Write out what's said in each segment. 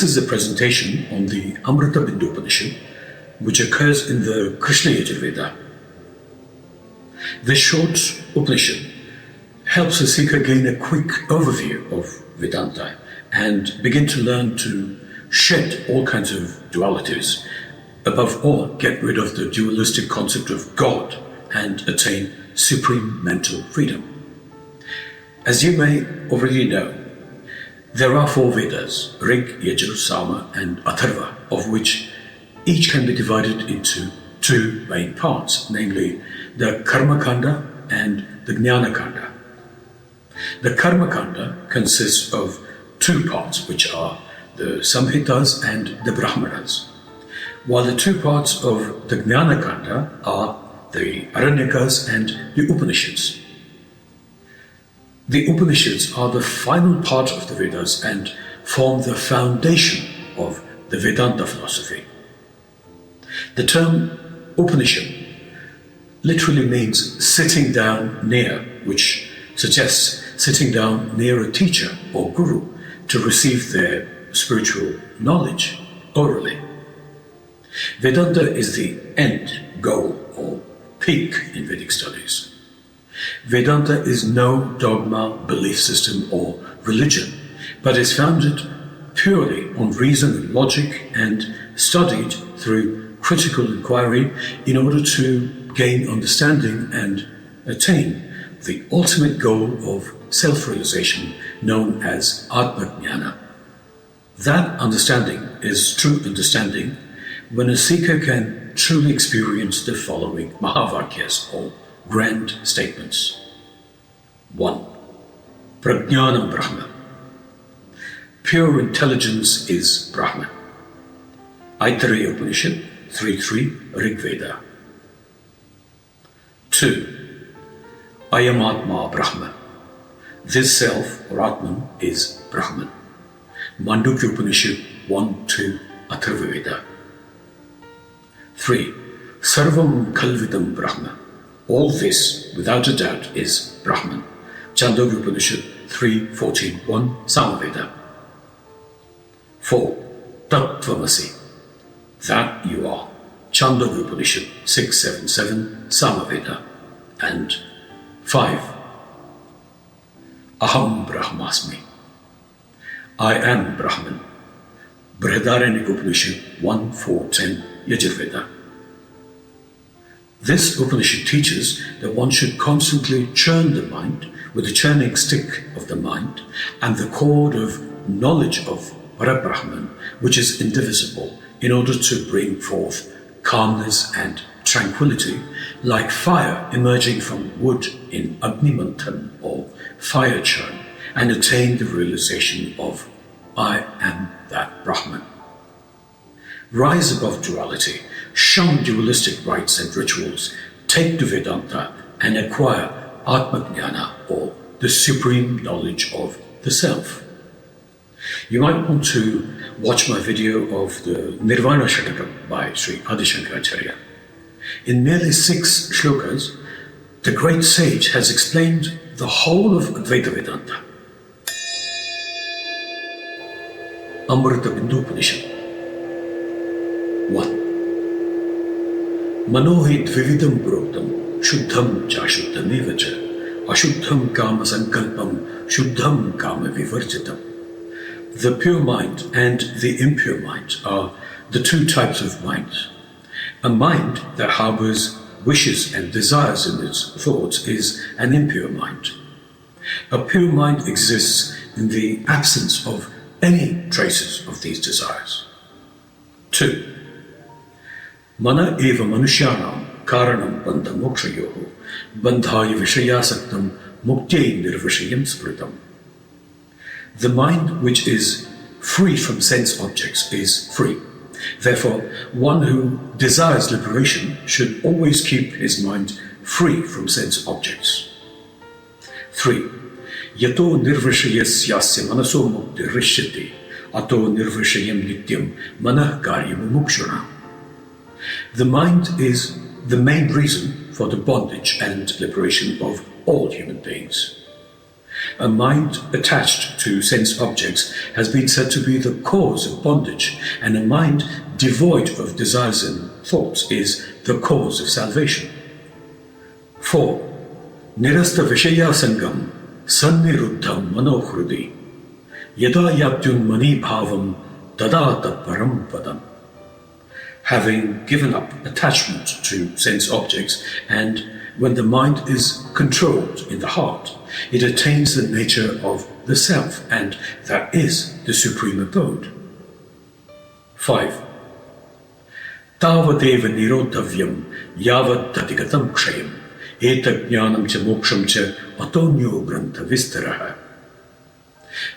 is a presentation on the Amritabindu Upanishad, which occurs in the Krishna Yajur Veda. This short Upanishad helps a seeker gain a quick overview of Vedanta and begin to learn to shed all kinds of dualities. Above all, get rid of the dualistic concept of God and attain supreme mental freedom. As you may already know, there are 4 Vedas, Rig, Yajur, Sama and Atharva, of which each can be divided into 2 main parts, namely the Karma Kanda and the Jnana Kanda. The Karma Kanda consists of 2 parts, which are the Samhitas and the Brahmanas, while the 2 parts of the Jnana Kanda are the Aranyakas and the Upanishads. The Upanishads are the final part of the Vedas and form the foundation of the Vedanta philosophy. The term Upanishad literally means sitting down near, which suggests sitting down near a teacher or guru to receive their spiritual knowledge orally. Vedanta is the end goal or peak in Vedic studies. Vedanta is no dogma, belief system or religion, but is founded purely on reason and logic and studied through critical inquiry in order to gain understanding and attain the ultimate goal of self-realization known as Atma-jnana. That understanding is true understanding when a seeker can truly experience the following Mahavakyas or grand statements. 1. Prajnanam Brahma. Pure intelligence is Brahman. Aitareya Upanishad 3.3 Rig Veda. 2. Ayam Atma Brahma. This self or Atman is Brahman. Mandukya Upanishad 1.2 Atharva Veda. 3. Sarvam Kalvidam Brahma. All this, without a doubt, is Brahman. Chandogya Upanishad 3.14.1 Samaveda. 4. Tattvamasi. That you are. Chandogya Upanishad 6.7.7 Samaveda. And 5. Aham Brahmasmi. I am Brahman. Brihadaranyaka Upanishad 1.4.10 Yajur Veda. This Upanishad teaches that one should constantly churn the mind with the churning stick of the mind and the cord of knowledge of Parabrahman, which is indivisible, in order to bring forth calmness and tranquility, like fire emerging from wood in Agni Manthan or fire churn, and attain the realization of I am that Brahman. Rise above duality, shun dualistic rites and rituals, take to Vedanta and acquire Atma-jnana or the supreme knowledge of the self. You might want to watch my video of the Nirvana Shatakam by Sri Adi Shankaracharya. In merely 6 shlokas, the great sage has explained the whole of Advaita Vedanta. Amritabindu Upanishad 1. Manohi dvividam proktam shuddham cha shuddhameva cha ashuddham kama sankalpam shuddham kama vivarjitam. The pure mind and the impure mind are the 2 types of mind. A mind that harbors wishes and desires in its thoughts is an impure mind. A pure mind exists in the absence of any traces of these desires. 2. Mana eva manushyanam karanam bandha mokshayoho bandhaya vishayasaktam muktye nirvishayam smritam. The mind which is free from sense objects is free. Therefore, one who desires liberation should always keep his mind free from sense objects. 3. Yato nirvishayasyasya manaso mukti rishyati ato nirvishayam nityam manah karyam mukshana. The mind is the main reason for the bondage and liberation of all human beings. A mind attached to sense objects has been said to be the cause of bondage, and a mind devoid of desires and thoughts is the cause of salvation. 4. Nirasta Vishaya Sangam Sanniruddham Manohrudi Yada Yaptyun Mani Bhavam Tadata Param Padam. Having given up attachment to sense objects, and when the mind is controlled in the heart, it attains the nature of the self, and that is the supreme abode. 5. Tavadeva nirodhavyam yavad tatigatam kshayam etagyanam cha moksham cha atonyo grantha vistaraha.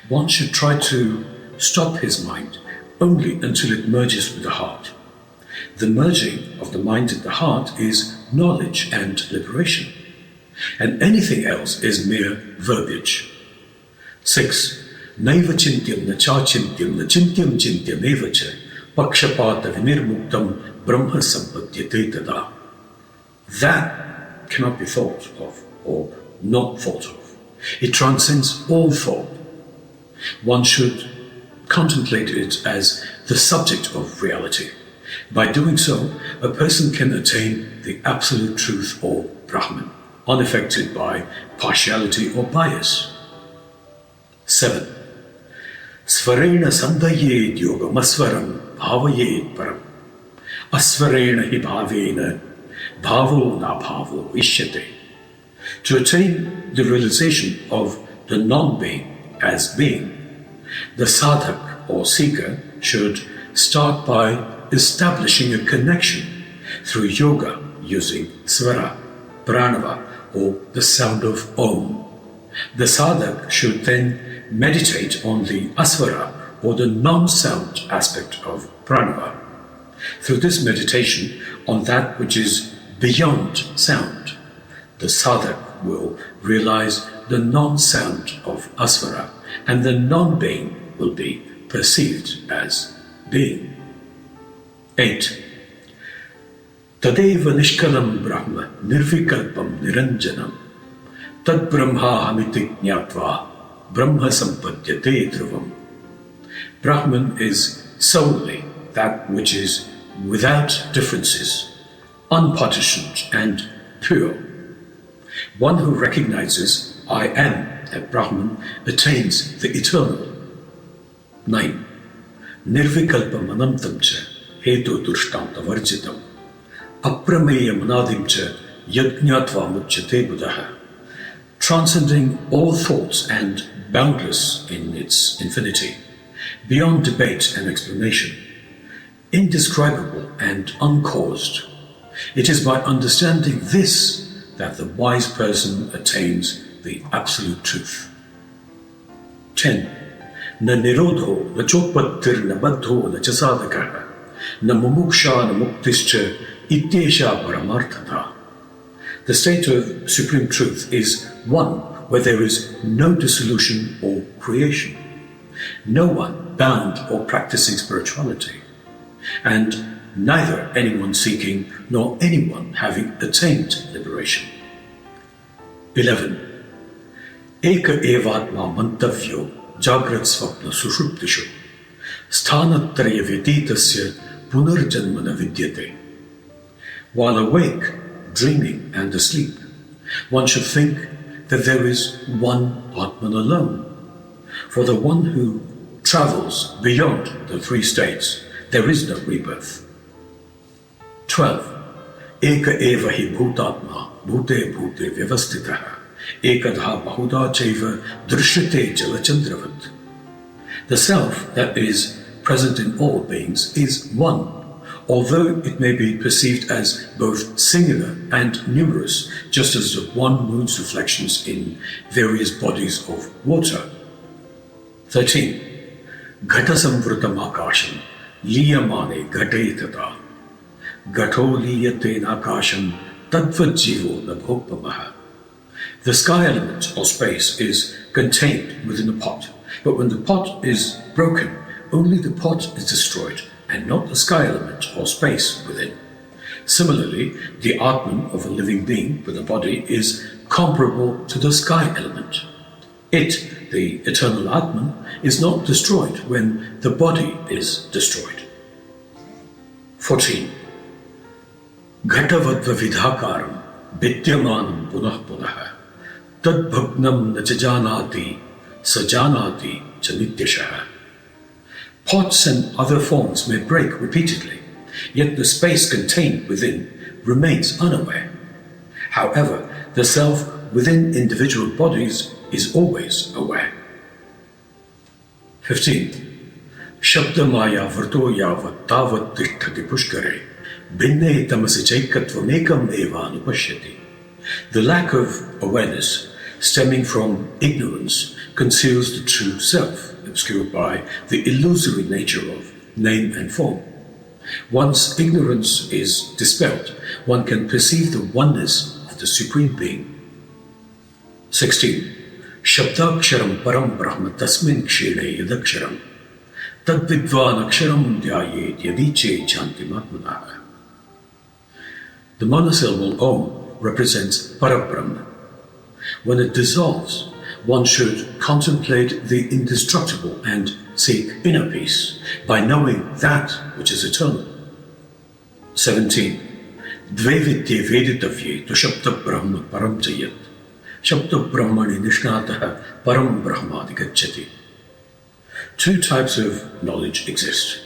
One should try to stop his mind only until it merges with the heart. The merging of the mind and the heart is knowledge and liberation, and anything else is mere verbiage. 6. Naiva chintyam na chachintyam na chintyam chintyam eva cha pakshapata vinirmuktam brahma sampadyate tada. That cannot be thought of or not thought of. It transcends all thought. One should contemplate it as the subject of reality. By doing so, a person can attain the absolute truth or Brahman, unaffected by partiality or bias. 7. Svarena sandayed yoga masvaram bhavayed param. Asvarena hi bhavena bhavo na bhavo ishyate. To attain the realization of the non-being as being, the sadhak or seeker should start by establishing a connection through yoga using svara, pranava, or the sound of Om. The sadhak should then meditate on the asvara or the non-sound aspect of pranava. Through this meditation on that which is beyond sound, the sadhak will realize the non-sound of asvara, and the non-being will be perceived as being. 8. Tadeva nishkalam brahma nirvikalpam niranjanam tad brahma hamiti jnatva brahma sampadyate dhruvam. Brahman is solely that which is without differences, unpartitioned and pure. One who recognizes I am at Brahman attains the eternal. 9. Nirvikalpam anantam cha hetu durshtamta varjitam aprameya manadim cha yajñatva muchyate buddha. Transcending all thoughts and boundless in its infinity, beyond debate and explanation, indescribable and uncaused. It is by understanding this that the wise person attains the absolute truth. 10. Na nirodho, na chopattir, na baddho, na chasadakaha, na mumuksha, na muktischa, ityesha paramarthatha. The state of supreme truth is one where there is no dissolution or creation, no one bound or practicing spirituality, and neither anyone seeking nor anyone having attained liberation. 11. Eka evatma mantavyo jagrat svapna sushuptishu sthanatraya veditasya punarjanmana vidyate. While awake, dreaming and asleep, one should think that there is one Atman alone. For the one who travels beyond the three states, there is no rebirth. 12. Eka eva hi bhutatma bhute bhute vyavastitaha ekadha bahuda chaiva drishyate jalachandravat. The self that is present in all beings is one, although it may be perceived as both singular and numerous, just as the one moon's reflections in various bodies of water. 13. Ghata samvrutam akasham liyamane ghate tata ghato liyate nakasham tadvat jivo nabhopamaha. The sky element or space is contained within a pot, but when the pot is broken, only the pot is destroyed and not the sky element or space within. Similarly, the Atman of a living being with a body is comparable to the sky element. It, the eternal Atman, is not destroyed when the body is destroyed. 14. Ghatavadva vidhakaram vidyamanam punah punah tad bhagnam na janati sajanati chanityashaha. Pots and other forms may break repeatedly, yet the space contained within remains unaware. However, the self within individual bodies is always aware. 15. Shabdamaya vrto yavat tavat tishtati pushkare binne tamasi chaikatvamekam eva anupashyati. The lack of awareness stemming from ignorance conceals the true self, obscured by the illusory nature of name and form. Once ignorance is dispelled, one can perceive the oneness of the Supreme Being. 16. Shabdaksharam param brahma tasmin kshire yadaksharam tad vidvan aksharam dhyayet yadiche chantimatmanaha. The monosyllable Om represents Parabrahma. When it dissolves, one should contemplate the indestructible and seek inner peace by knowing that which is eternal. 17. Dve vidye veditavye tu shabda brahma param jayat shabda brahmani nishnataha param brahmadi gacchati. Two types of knowledge exist: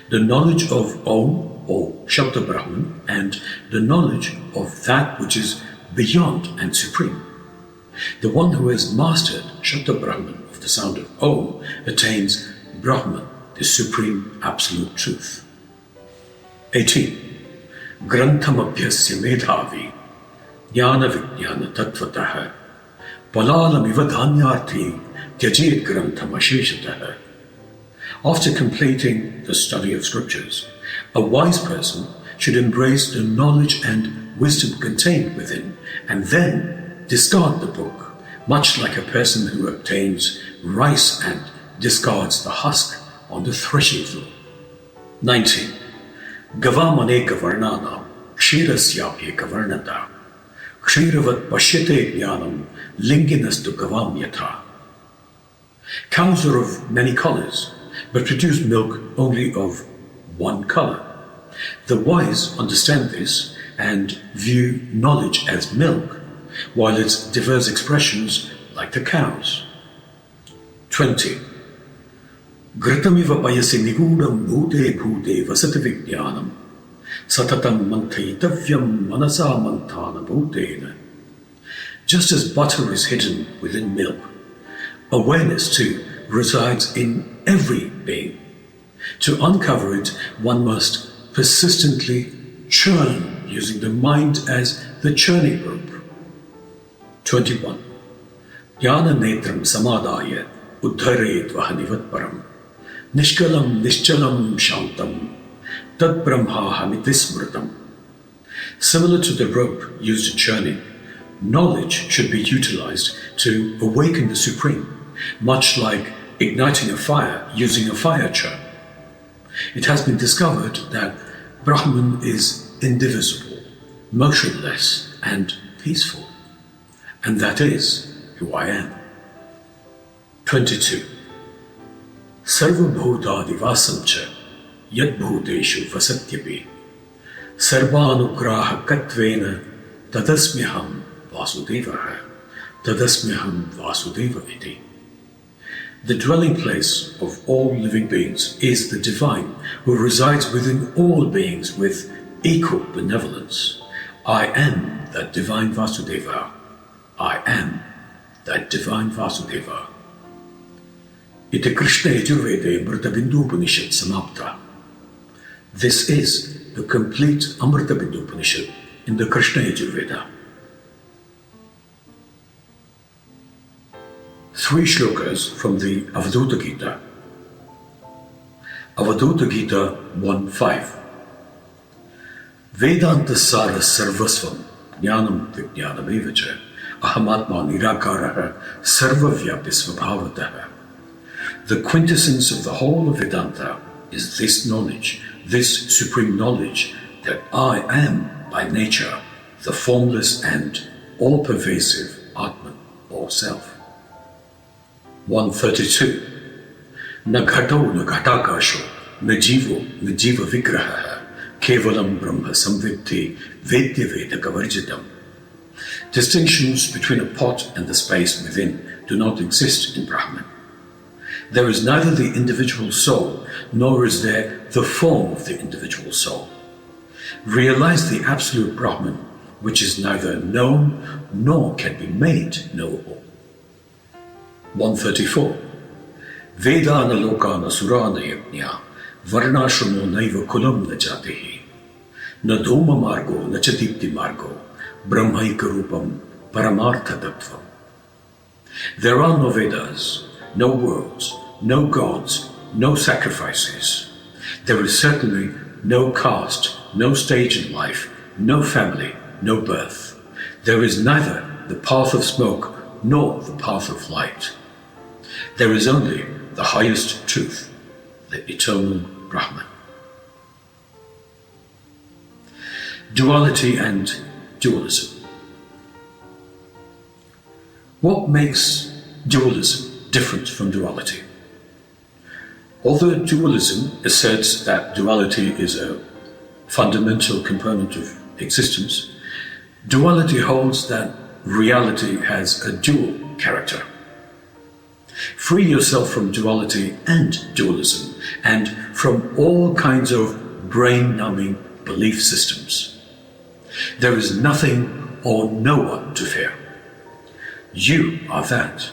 the knowledge of Om or Shabda Brahman and the knowledge of that which is beyond and supreme. The one who has mastered Shabda Brahman of the sound of Om attains Brahman, the supreme absolute truth. 18. Grantham abhyasya medhavi jnana vijnana tattvataha palalam ivadhanyarthi tyajit grantham asheshataha. After completing the study of scriptures, a wise person should embrace the knowledge and wisdom contained within and then discard the book, much like a person who obtains rice and discards the husk on the threshing floor. 19. Gavam aneka varnanam kshirasyapyeka varnata kshiravat pashyate jnanam linginastu gavam yatha. Cows are of many colors, but produce milk only of one color. The wise understand this and view knowledge as milk, while its diverse expressions like the cows. 20. Gratamiva payasi nigudam bhute bhute vasati vijnanam satatam manthayitavyam manasa manthana bhutena. Just as butter is hidden within milk, awareness too resides in every being. To uncover it, one must persistently churn, using the mind as the churning rope. 21. Jnana netram samadaya uddharet vahanivat param nishkalam nishchalam shantam tad brahmahamiti smritam. Similar to the rope used in churning, knowledge should be utilized to awaken the Supreme, much like igniting a fire using a fire churn. It has been discovered that Brahman is indivisible, motionless, and peaceful, and that is who I am. 22. Sarva bhutadivasam cha yad bhuteshu vasatyapi sarvanugraha katvena tadasmiham vasudevaha tadasmiham vasudeva iti. The dwelling place of all living beings is the Divine, who resides within all beings with equal benevolence. I am that Divine Vasudeva. I am that Divine Vasudeva. Iti Krishna Yajur Veda Amritabindu Upanishad samapta. This is the complete Amritabindu Upanishad in the Krishna Yajur Veda. 3 shlokas from the Avadhuta Gita. Avadhuta Gita 1.5. Vedanta sara sarvasvam jnanam vijnanam evacha ahamatma nirakaraha sarvavyapi svabhavataha. The quintessence of the whole of Vedanta is this knowledge, this supreme knowledge that I am by nature the formless and all-pervasive Atman or Self. 132. Na ghato na ghatakasho, na jiva vigraha, kevalam brahma samvidhi, vedya veda kavarjitam. Distinctions between a pot and the space within do not exist in Brahman. There is neither the individual soul, nor is there the form of the individual soul. Realize the absolute Brahman, which is neither known nor can be made knowable. 134. Vedana lokana surana yajna, varnashramo naiva kulam na jatihi, na dhoma margo na chatipti margo, brahmaika rupam paramartha tattvam. There are no Vedas, no worlds, no gods, no sacrifices. There is certainly no caste, no stage in life, no family, no birth. There is neither the path of smoke nor the path of light. There is only the highest truth, the eternal Brahman. Duality and dualism. What makes dualism different from duality? Although dualism asserts that duality is a fundamental component of existence, duality holds that reality has a dual character. Free yourself from duality and dualism, and from all kinds of brain-numbing belief systems. There is nothing or no one to fear. You are that.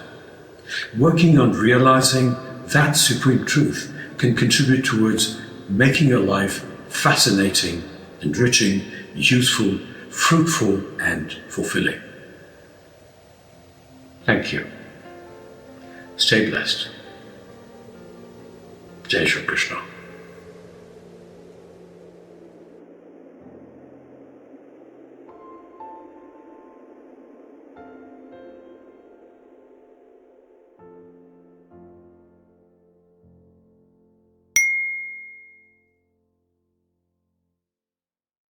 Working on realizing that supreme truth can contribute towards making your life fascinating, enriching, useful, fruitful, and fulfilling. Thank you. Stay blessed. Jai Shri Krishna.